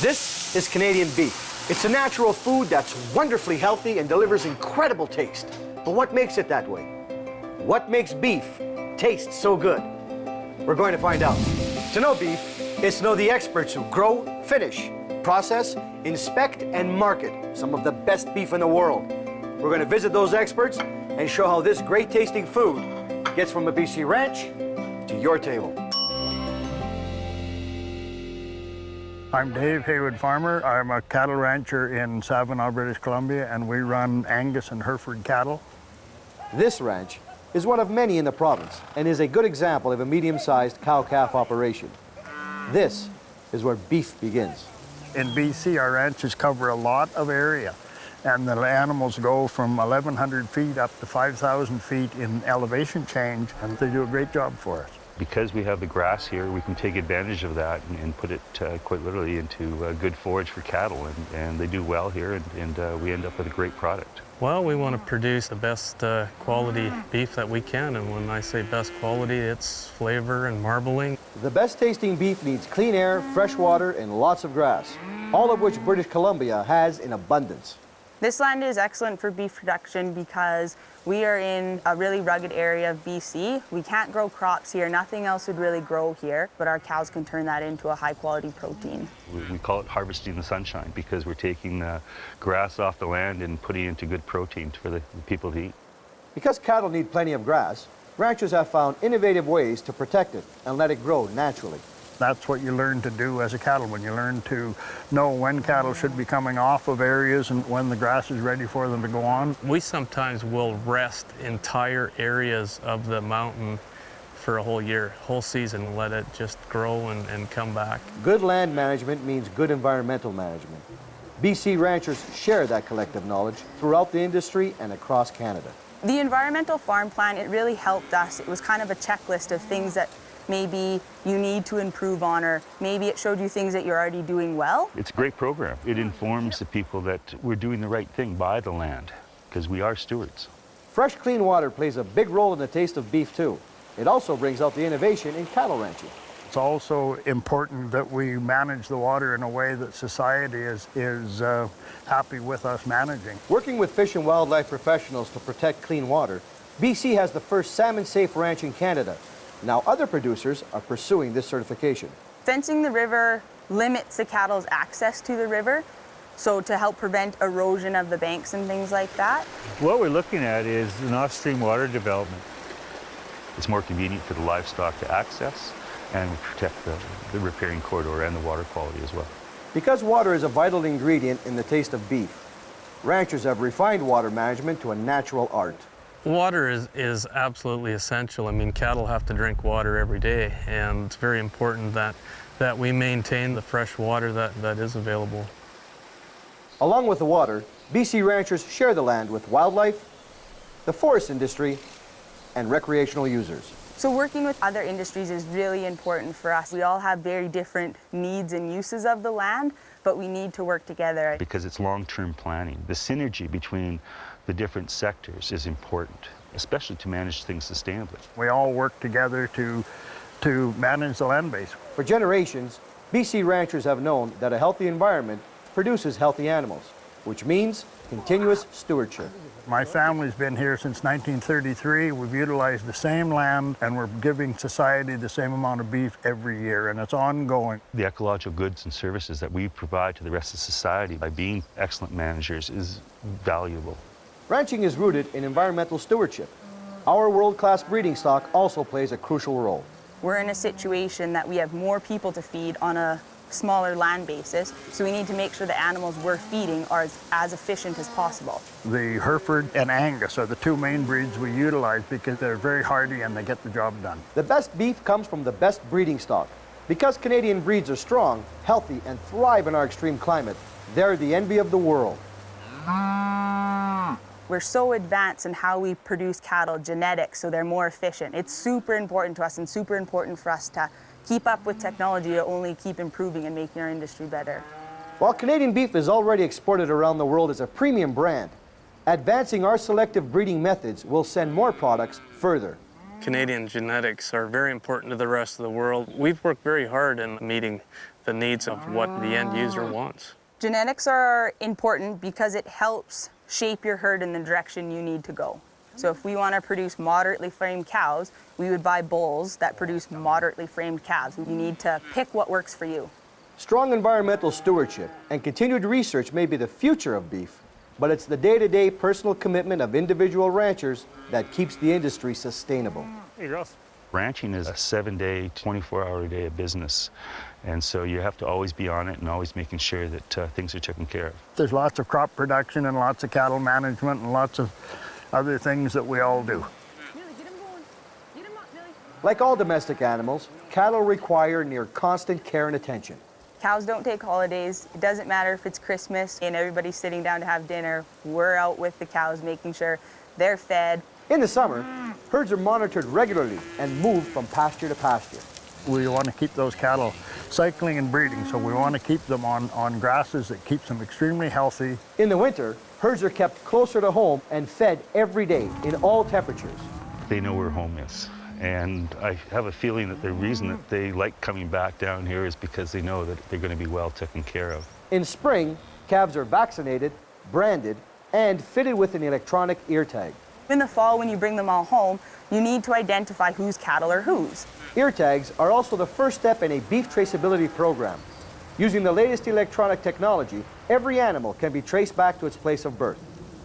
This is Canadian beef. It's a natural food that's wonderfully healthy and delivers incredible taste. But what makes it that way? What makes beef taste so good? We're going to find out. To know beef is to know the experts who grow, finish, process, inspect, and market some of the best beef in the world. We're going to visit those experts and show how this great tasting food gets from a BC ranch to your table. I'm Dave Haywood Farmer. I'm a cattle rancher in Savannah, British Columbia, and we run Angus and Hereford cattle. This ranch is one of many in the province and is a good example of a medium-sized cow-calf operation. This is where beef begins. In BC, our ranches cover a lot of area, and the animals go from 1,100 feet up to 5,000 feet in elevation change, and they do a great job for us. Because we have the grass here, we can take advantage of that and put it quite literally into good forage for cattle, and they do well here, and we end up with a great product. Well, we want to produce the best quality beef that we can, and when I say best quality, it's flavor and marbling. The best tasting beef needs clean air, fresh water, and lots of grass, all of which British Columbia has in abundance. This land is excellent for beef production because we are in a really rugged area of BC. We can't grow crops here. Nothing else would really grow here, but our cows can turn that into a high-quality protein. We call it harvesting the sunshine because we're taking the grass off the land and putting it into good protein for the people to eat. Because cattle need plenty of grass, ranchers have found innovative ways to protect it and let it grow naturally. That's what you learn to do as a cattleman. You learn to know when cattle should be coming off of areas and when the grass is ready for them to go on. We sometimes will rest entire areas of the mountain for a whole year, whole season, and let it just grow and come back. Good land management means good environmental management. BC ranchers share that collective knowledge throughout the industry and across Canada. The environmental farm plan, it really helped us. It was kind of a checklist of things that maybe you need to improve on, or maybe it showed you things that you're already doing well. It's a great program. It informs the people that we're doing the right thing by the land because we are stewards. Fresh, clean water plays a big role in the taste of beef, too. It also brings out the innovation in cattle ranching. It's also important that we manage the water in a way that society is happy with us managing. Working with fish and wildlife professionals to protect clean water, BC has the first salmon-safe ranch in Canada. Now other producers are pursuing this certification. Fencing the river limits the cattle's access to the river, so to help prevent erosion of the banks and things like that. What we're looking at is an off-stream water development. It's more convenient for the livestock to access, and we protect the riparian corridor and the water quality as well. Because water is a vital ingredient in the taste of beef, ranchers have refined water management to a natural art. Water is absolutely essential. I mean, cattle have to drink water every day, and it's very important that we maintain the fresh water that is available. Along with the water, BC ranchers share the land with wildlife, the forest industry, and recreational users. So working with other industries is really important for us. We all have very different needs and uses of the land, but we need to work together. Because it's long-term planning. The synergy between the different sectors is important, especially to manage things sustainably. We all work together to manage the land base. For generations, BC ranchers have known that a healthy environment produces healthy animals, which means continuous stewardship. My family's been here since 1933. We've utilized the same land, and we're giving society the same amount of beef every year, and it's ongoing. The ecological goods and services that we provide to the rest of society by being excellent managers is valuable. Ranching is rooted in environmental stewardship. Our world-class breeding stock also plays a crucial role. We're in a situation that we have more people to feed on a smaller land basis, so we need to make sure the animals we're feeding are as efficient as possible. The Hereford and Angus are the two main breeds we utilize because they're very hardy and they get the job done. The best beef comes from the best breeding stock. Because Canadian breeds are strong, healthy, and thrive in our extreme climate, they're the envy of the world. We're so advanced in how we produce cattle, genetics, so they're more efficient. It's super important to us and super important for us to keep up with technology to only keep improving and making our industry better. While Canadian beef is already exported around the world as a premium brand, advancing our selective breeding methods will send more products further. Canadian genetics are very important to the rest of the world. We've worked very hard in meeting the needs of what the end user wants. Genetics are important because it helps shape your herd in the direction you need to go. So if we want to produce moderately framed cows, we would buy bulls that produce moderately framed calves. You need to pick what works for you. Strong environmental stewardship and continued research may be the future of beef, but it's the day-to-day personal commitment of individual ranchers that keeps the industry sustainable. Hey, girls. Ranching is a 7-day, 24-hour-a-day business, and so you have to always be on it and always making sure that things are taken care of. There's lots of crop production and lots of cattle management and lots of other things that we all do. Like all domestic animals, cattle require near constant care and attention. Cows don't take holidays. It doesn't matter if it's Christmas and everybody's sitting down to have dinner. We're out with the cows making sure they're fed. In the summer, herds are monitored regularly and moved from pasture to pasture. We want to keep those cattle cycling and breeding, so we want to keep them on grasses that keeps them extremely healthy. In the winter, herds are kept closer to home and fed every day in all temperatures. They know where home is. And I have a feeling that the reason that they like coming back down here is because they know that they're going to be well taken care of. In spring, calves are vaccinated, branded, and fitted with an electronic ear tag. In the fall, when you bring them all home, you need to identify whose cattle are whose. Ear tags are also the first step in a beef traceability program. Using the latest electronic technology, every animal can be traced back to its place of birth.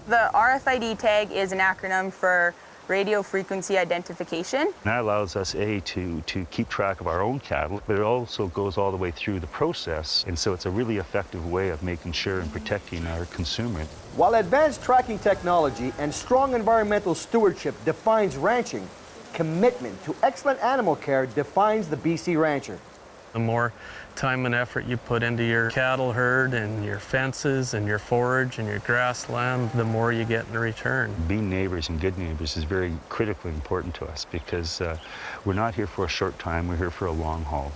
The RFID tag is an acronym for radio frequency identification. And that allows us, to keep track of our own cattle, but it also goes all the way through the process, and so it's a really effective way of making sure and protecting our consumer. While advanced tracking technology and strong environmental stewardship defines ranching, commitment to excellent animal care defines the BC rancher. The more time and effort you put into your cattle herd and your fences and your forage and your grassland, the more you get in return. Being neighbors and good neighbors is very critically important to us because we're not here for a short time, we're here for a long haul.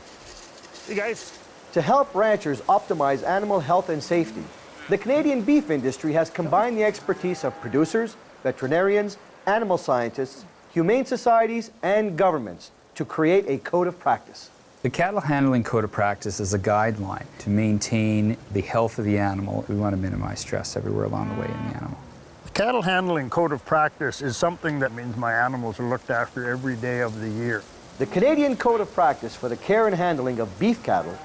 Hey, guys. To help ranchers optimize animal health and safety, the Canadian beef industry has combined the expertise of producers, veterinarians, animal scientists, humane societies, and governments to create a code of practice. The Cattle Handling Code of Practice is a guideline to maintain the health of the animal. We want to minimize stress everywhere along the way in the animal. The Cattle Handling Code of Practice is something that means my animals are looked after every day of the year. The Canadian Code of Practice for the care and handling of beef cattle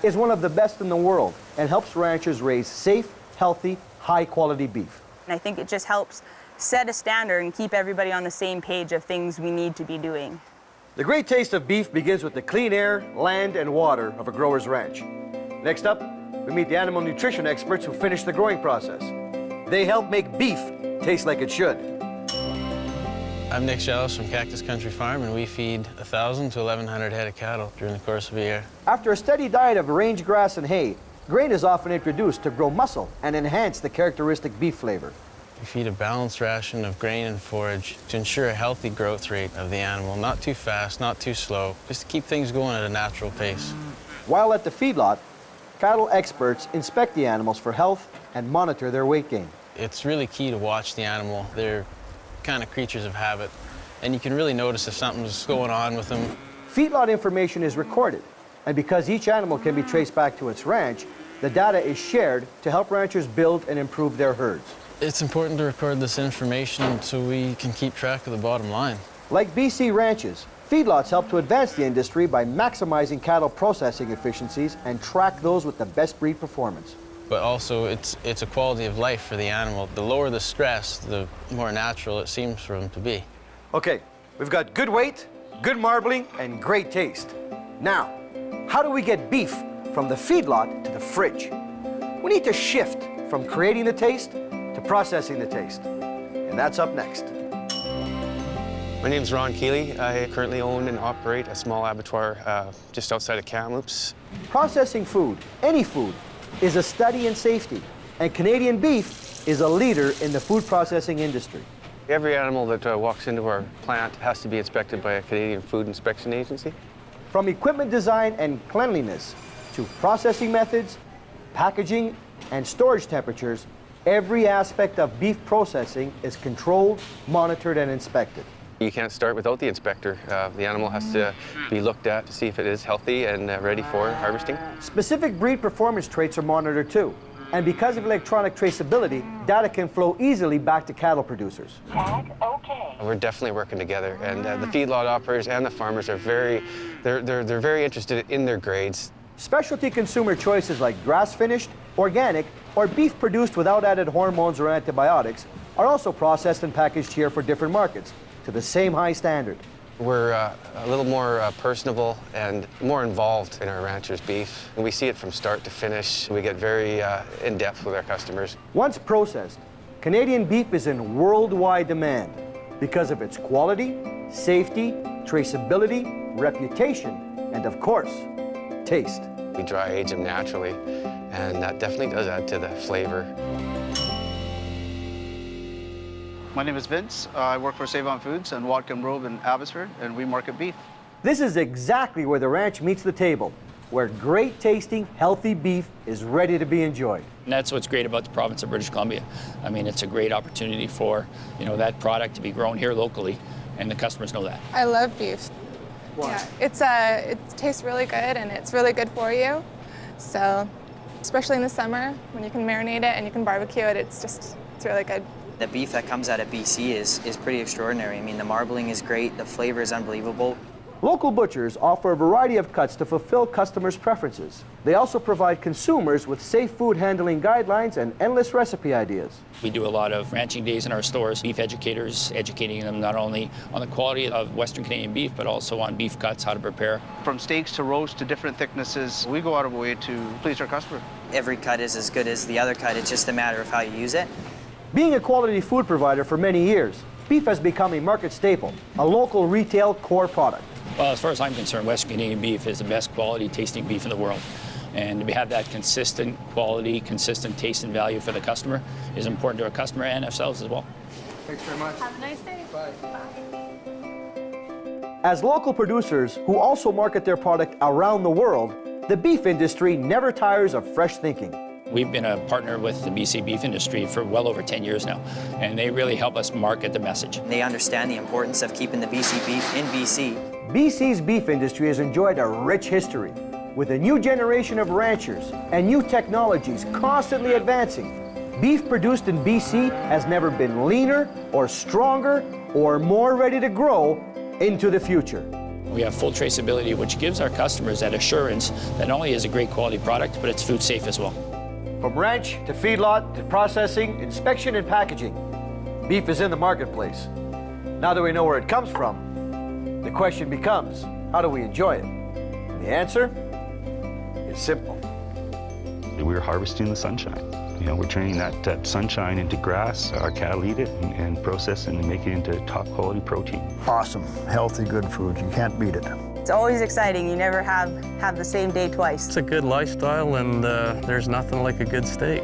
is one of the best in the world and helps ranchers raise safe, healthy, high-quality beef. And I think it just helps set a standard and keep everybody on the same page of things we need to be doing. The great taste of beef begins with the clean air, land, and water of a grower's ranch. Next up, we meet the animal nutrition experts who finish the growing process. They help make beef taste like it should. I'm Nick Shallis from Cactus Country Farm, and we feed 1,000 to 1,100 head of cattle during the course of a year. After a steady diet of range grass and hay, grain is often introduced to grow muscle and enhance the characteristic beef flavor. We feed a balanced ration of grain and forage to ensure a healthy growth rate of the animal, not too fast, not too slow, just to keep things going at a natural pace. While at the feedlot, cattle experts inspect the animals for health and monitor their weight gain. It's really key to watch the animal. They're kind of creatures of habit, and you can really notice if something's going on with them. Feedlot information is recorded, and because each animal can be traced back to its ranch, the data is shared to help ranchers build and improve their herds. It's important to record this information so we can keep track of the bottom line. Like BC ranches, feedlots help to advance the industry by maximizing cattle processing efficiencies and track those with the best breed performance. But also, it's a quality of life for the animal. The lower the stress, the more natural it seems for them to be. Okay, we've got good weight, good marbling, and great taste. Now, how do we get beef from the feedlot to the fridge? We need to shift from creating the taste to processing the taste. And that's up next. My name is Ron Keeley. I currently own and operate a small abattoir just outside of Kamloops. Processing food, any food, is a study in safety, and Canadian beef is a leader in the food processing industry. Every animal that walks into our plant has to be inspected by a Canadian Food Inspection Agency. From equipment design and cleanliness to processing methods, packaging, and storage temperatures, every aspect of beef processing is controlled, monitored, and inspected. You can't start without the inspector. The animal has to be looked at to see if it is healthy and ready for harvesting. Specific breed performance traits are monitored too. And because of electronic traceability, data can flow easily back to cattle producers. We're definitely working together, and the feedlot operators and the farmers are very interested in their grades. Specialty consumer choices like grass-finished, organic, or beef produced without added hormones or antibiotics are also processed and packaged here for different markets to the same high standard. We're a little more personable and more involved in our ranchers' beef. And we see it from start to finish. We get very in-depth with our customers. Once processed, Canadian beef is in worldwide demand because of its quality, safety, traceability, reputation, and of course, taste. We dry age them naturally, and that definitely does add to the flavor. My name is Vince. I work for Save On Foods in Whatcom Grove in Abbotsford, and we market beef. This is exactly where the ranch meets the table, where great tasting, healthy beef is ready to be enjoyed. And that's what's great about the province of British Columbia. I mean, it's a great opportunity for, that product to be grown here locally, and the customers know that. I love beef. Why? Yeah, it tastes really good, and it's really good for you. So, especially in the summer, when you can marinate it and you can barbecue it, it's really good. The beef that comes out of BC is pretty extraordinary. I mean, the marbling is great, the flavor is unbelievable. Local butchers offer a variety of cuts to fulfill customers' preferences. They also provide consumers with safe food handling guidelines and endless recipe ideas. We do a lot of ranching days in our stores, beef educators, educating them not only on the quality of Western Canadian beef, but also on beef cuts, how to prepare. From steaks to roast to different thicknesses, we go out of our way to please our customer. Every cut is as good as the other cut. It's just a matter of how you use it. Being a quality food provider for many years, beef has become a market staple, a local retail core product. Well, as far as I'm concerned, Western Canadian beef is the best quality tasting beef in the world. And to have that consistent quality, consistent taste and value for the customer is important to our customer and ourselves as well. Thanks very much. Have a nice day. Bye. As local producers who also market their product around the world, the beef industry never tires of fresh thinking. We've been a partner with the BC beef industry for well over 10 years now, and they really help us market the message. They understand the importance of keeping the BC beef in BC. BC's beef industry has enjoyed a rich history, with a new generation of ranchers and new technologies constantly advancing. Beef produced in BC has never been leaner or stronger or more ready to grow into the future. We have full traceability, which gives our customers that assurance that not only is a great quality product, but it's food safe as well. From ranch to feedlot to processing, inspection, and packaging, beef is in the marketplace. Now that we know where it comes from, the question becomes, how do we enjoy it? And the answer is simple. We're harvesting the sunshine. We're turning that sunshine into grass. Our cattle eat it and process it and make it into top quality protein. Awesome, healthy, good food. You can't beat it. It's always exciting. You never have the same day twice. It's a good lifestyle, and there's nothing like a good steak.